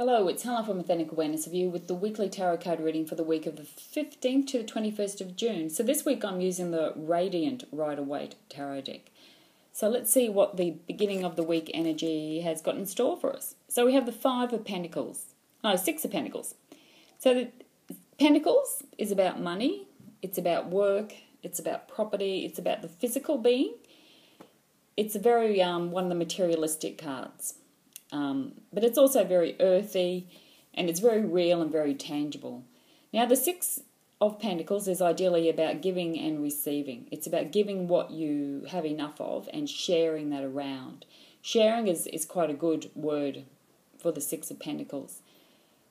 Hello, it's Helen from Authentic Awareness of You with the weekly tarot card reading for the week of the 15th to the 21st of June. So this week I'm using the Radiant Rider-Waite Tarot deck. So let's see what the beginning of the week energy has got in store for us. So we have the Six of Pentacles. So the Pentacles is about money, it's about work, it's about property, it's about the physical being. It's a very one of the materialistic cards. But it's also very earthy and it's very real and very tangible. Now the Six of Pentacles is ideally about giving and receiving. It's about giving what you have enough of and sharing that around. Sharing is quite a good word for the Six of Pentacles.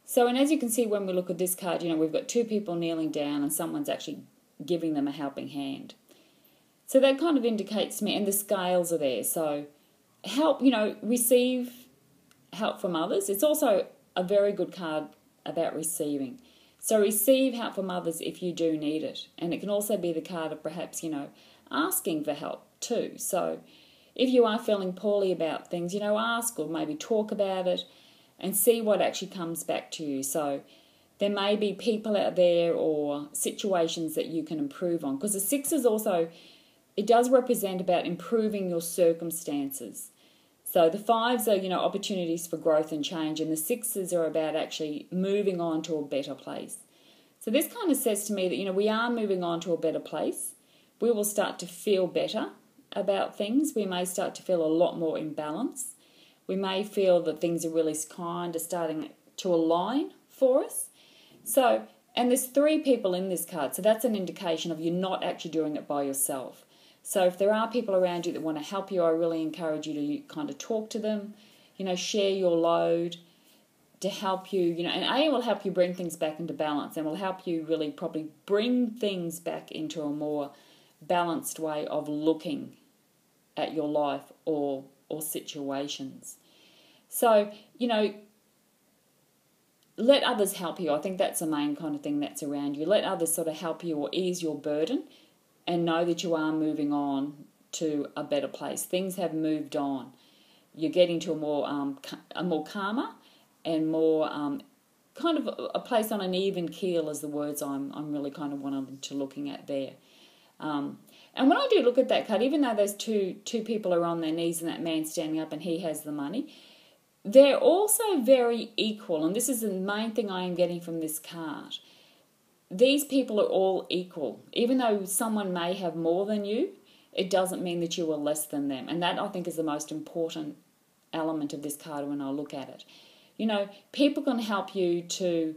So, and as you can see when we look at this card, we've got two people kneeling down and someone's actually giving them a helping hand. So that kind of indicates to me, and the scales are there. So help, receive help from others. It's also a very good card about receiving. So receive help from others if you do need it. And it can also be the card of perhaps, asking for help too. So if you are feeling poorly about things, ask or maybe talk about it and see what actually comes back to you. So there may be people out there or situations that you can improve on. Because the Six is also, it does represent about improving your circumstances. So the Fives are, opportunities for growth and change, and the Sixes are about actually moving on to a better place. So this kind of says to me that, we are moving on to a better place. We will start to feel better about things. We may start to feel a lot more in balance. We may feel that things are really kind of starting to align for us. So, and there's three people in this card, so that's an indication of you not actually doing it by yourself. So if there are people around you that want to help you, I really encourage you to kind of talk to them, share your load to help you, and A will help you bring things back into balance and will help you really probably bring things back into a more balanced way of looking at your life or situations. So, let others help you. I think that's the main kind of thing that's around you. Let others sort of help you or ease your burden. And know that you are moving on to a better place. Things have moved on. You're getting to a more calmer and more kind of a place on an even keel, is the words I'm really kind of wanting to looking at there. And when I do look at that card, even though those two people are on their knees and that man's standing up and he has the money, they're also very equal. And this is the main thing I am getting from this card. These people are all equal. Even though someone may have more than you, it doesn't mean that you are less than them. And that, I think, is the most important element of this card when I look at it. People can help you to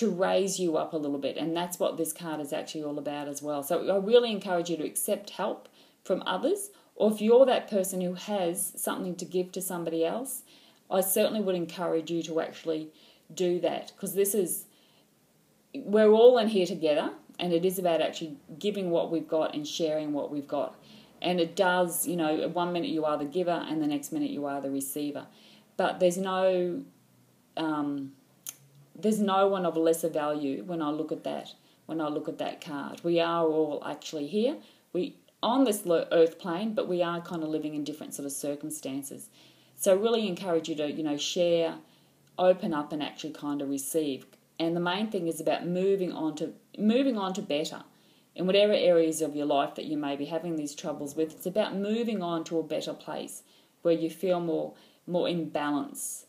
raise you up a little bit, and that's what this card is actually all about as well. So I really encourage you to accept help from others, or if you're that person who has something to give to somebody else, I certainly would encourage you to actually do that, because we're all in here together, and it is about actually giving what we've got and sharing what we've got. And it does, 1 minute you are the giver and the next minute you are the receiver. But there's no one of lesser value when I look at that card. We are all actually here. We on this earth plane, but we are kind of living in different sort of circumstances. So I really encourage you to, share, open up and actually kind of receive. And the main thing is about moving on to better in whatever areas of your life that you may be having these troubles with. It's about moving on to a better place where you feel more in balance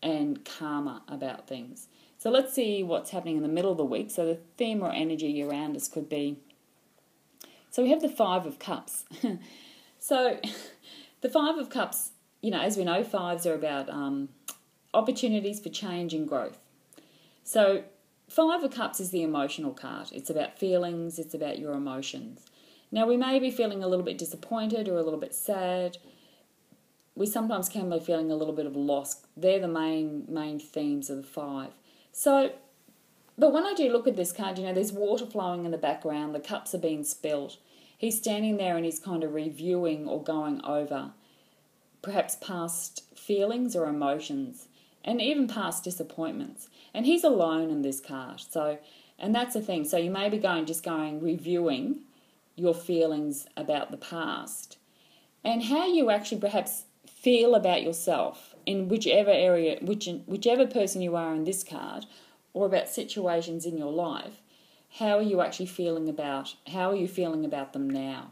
and calmer about things. So let's see what's happening in the middle of the week. So the theme or energy around us could be, so we have the Five of Cups. So the Five of Cups, as we know, fives are about opportunities for change and growth. So Five of Cups is the emotional card. It's about feelings, it's about your emotions. Now we may be feeling a little bit disappointed or a little bit sad. We sometimes can be feeling a little bit of loss. They're the main themes of the Five. So, but when I do look at this card, there's water flowing in the background, the cups are being spilled. He's standing there and he's kind of reviewing or going over perhaps past feelings or emotions, and even past disappointments. And he's alone in this card. So, and that's the thing. So you may be reviewing your feelings about the past and how you actually perhaps feel about yourself in whichever area, whichever person you are in this card, or about situations in your life. How are you actually feeling about? How are you feeling about them now?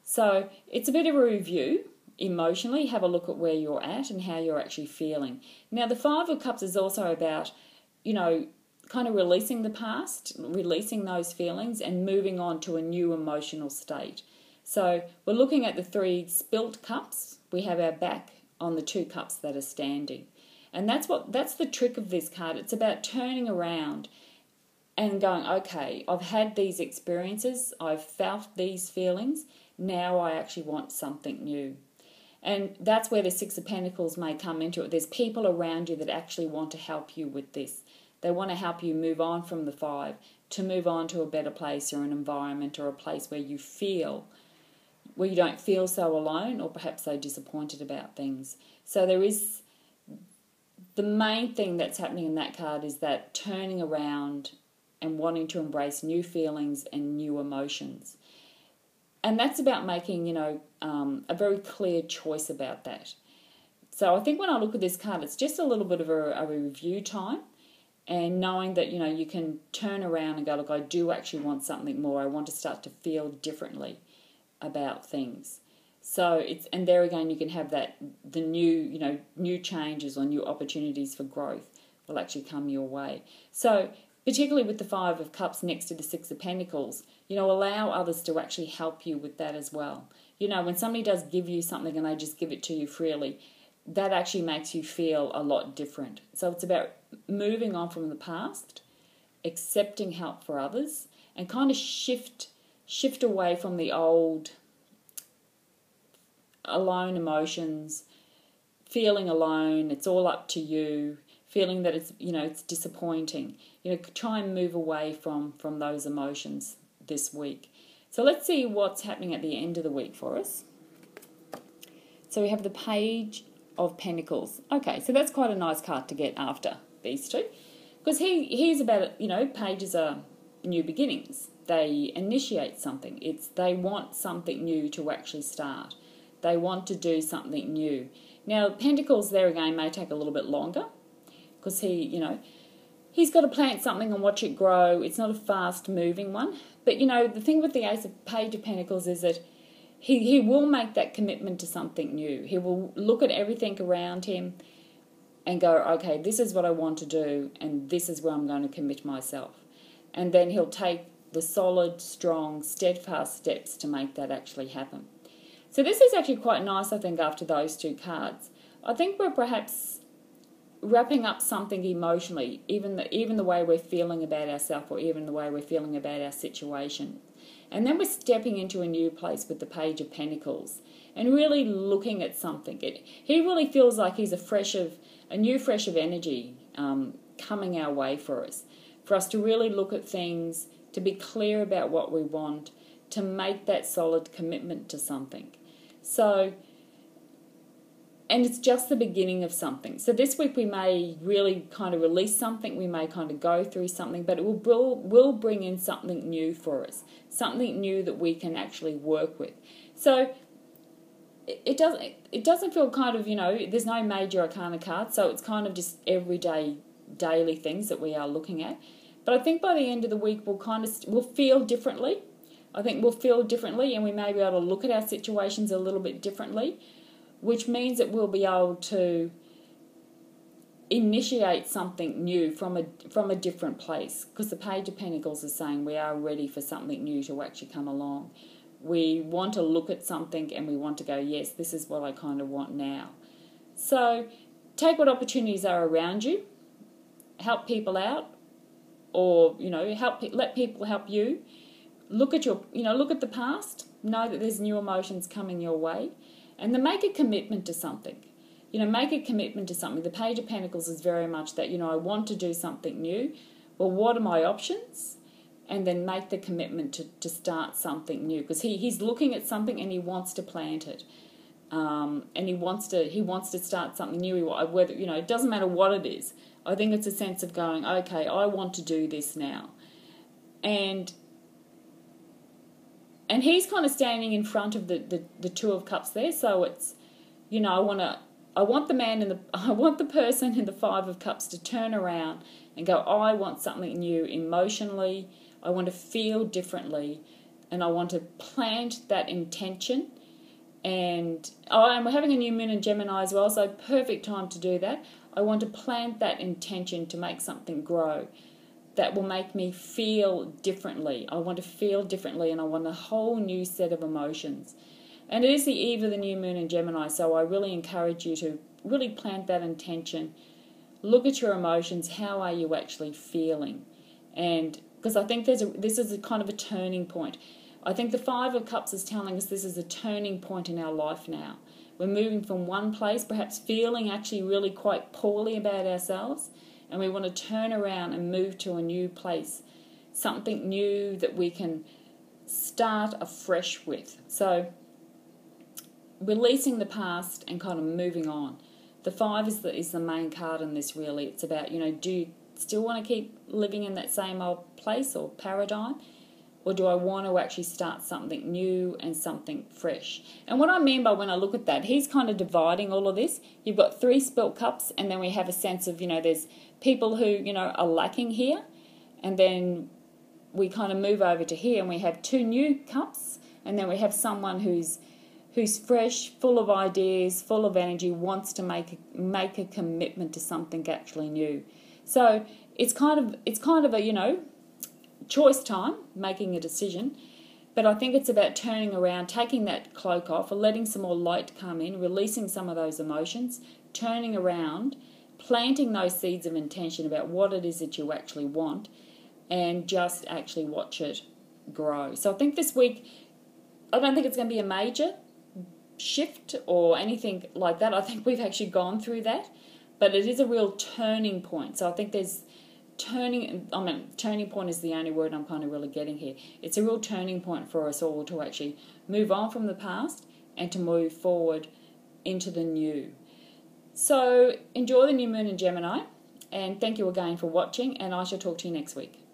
So it's a bit of a review emotionally. Have a look at where you're at and how you're actually feeling. Now, the Five of Cups is also about, kind of releasing the past, releasing those feelings and moving on to a new emotional state. So we're looking at the 3 spilt cups. We have our back on the 2 cups that are standing. And that's the trick of this card. It's about turning around and going, okay, I've had these experiences, I've felt these feelings, now I actually want something new. And that's where the 6 of Pentacles may come into it. There's people around you that actually want to help you with this. They want to help you move on from the 5 to move on to a better place or an environment or a place where you don't feel so alone or perhaps so disappointed about things. So there is, the main thing that's happening in that card is that turning around and wanting to embrace new feelings and new emotions. And that's about making, a very clear choice about that. So I think when I look at this card, it's just a little bit of a review time. And knowing that, you can turn around and go, look, I do actually want something more. I want to start to feel differently about things. So and there again, you can have that, the new changes or new opportunities for growth will actually come your way. So particularly with the 5 of Cups next to the 6 of Pentacles, allow others to actually help you with that as well. When somebody does give you something and they just give it to you freely, that actually makes you feel a lot different. So it's about moving on from the past, accepting help for others, and kind of shift away from the old alone emotions, feeling alone, it's all up to you, feeling that it's disappointing. Try and move away from those emotions this week. So let's see what's happening at the end of the week for us. So we have the Page of Pentacles. Okay, so that's quite a nice card to get after these two, because he's about pages are new beginnings. They initiate something. They want something new to actually start. They want to do something new. Now Pentacles there again may take a little bit longer, because he's got to plant something and watch it grow. It's not a fast moving one. But the thing with the Page of Pentacles is that He will make that commitment to something new. He will look at everything around him and go, okay, this is what I want to do and this is where I'm going to commit myself. And then he'll take the solid, strong, steadfast steps to make that actually happen. So this is actually quite nice, I think, after those 2 cards. I think we're perhaps wrapping up something emotionally, even the way we're feeling about ourselves or even the way we're feeling about our situation. And then we're stepping into a new place with the Page of Pentacles and really looking at something. He really feels like he's a new fresh of energy coming our way for us to really look at things, to be clear about what we want, to make that solid commitment to something. So, and it's just the beginning of something. So this week we may really kind of release something, we may kind of go through something, but it will bring in something new for us, something new that we can actually work with. So it doesn't feel kind of, there's no major arcana card, so it's kind of just everyday, daily things that we are looking at. But I think by the end of the week we'll feel differently. I think we'll feel differently, and we may be able to look at our situations a little bit differently, which means that we'll be able to initiate something new from a different place, because the Page of Pentacles is saying we are ready for something new to actually come along. We want to look at something and we want to go, yes, this is what I kind of want now. So take what opportunities are around you, help people out, or let people help you. Look at the past, know that there's new emotions coming your way, and then make a commitment to something. Make a commitment to something. The Page of Pentacles is very much that, I want to do something new. Well, what are my options? And then make the commitment to start something new, because he's looking at something and he wants to plant it. And he wants to start something new. Whether it doesn't matter what it is. I think it's a sense of going, okay, I want to do this now. And he's kind of standing in front of the 2 of Cups there, so it's, I want I want the person in the Five of Cups to turn around and go, I want something new emotionally. I want to feel differently, and I want to plant that intention. And we're having a new moon in Gemini as well, so perfect time to do that. I want to plant that intention to make something grow that will make me feel differently. I want to feel differently, and I want a whole new set of emotions. And it is the eve of the new moon in Gemini, so I really encourage you to really plant that intention. Look at your emotions. How are you actually feeling? And because I think this is a kind of a turning point. I think the Five of Cups is telling us this is a turning point in our life now. We're moving from one place, perhaps feeling actually really quite poorly about ourselves, and we want to turn around and move to a new place, something new that we can start afresh with. So releasing the past and kind of moving on. The Five is the main card in this, really. It's about, do you still want to keep living in that same old place or paradigm? Or do I want to actually start something new and something fresh? And what I mean by when I look at that, he's kind of dividing all of this. You've got 3 spilt cups, and then we have a sense of, there's people who, are lacking here. And then we kind of move over to here, and we have 2 new cups. And then we have someone who's fresh, full of ideas, full of energy, wants to make a commitment to something actually new. So it's kind of a, choice time, making a decision. But I think it's about turning around, taking that cloak off, or letting some more light come in, releasing some of those emotions, turning around, planting those seeds of intention about what it is that you actually want, and just actually watch it grow. So I think this week, I don't think it's going to be a major shift or anything like that. I think we've actually gone through that, but it is a real turning point. So I think there's turning point is the only word I'm kind of really getting here. It's a real turning point for us all to actually move on from the past and to move forward into the new. So enjoy the new moon in Gemini, and thank you again for watching, and I shall talk to you next week.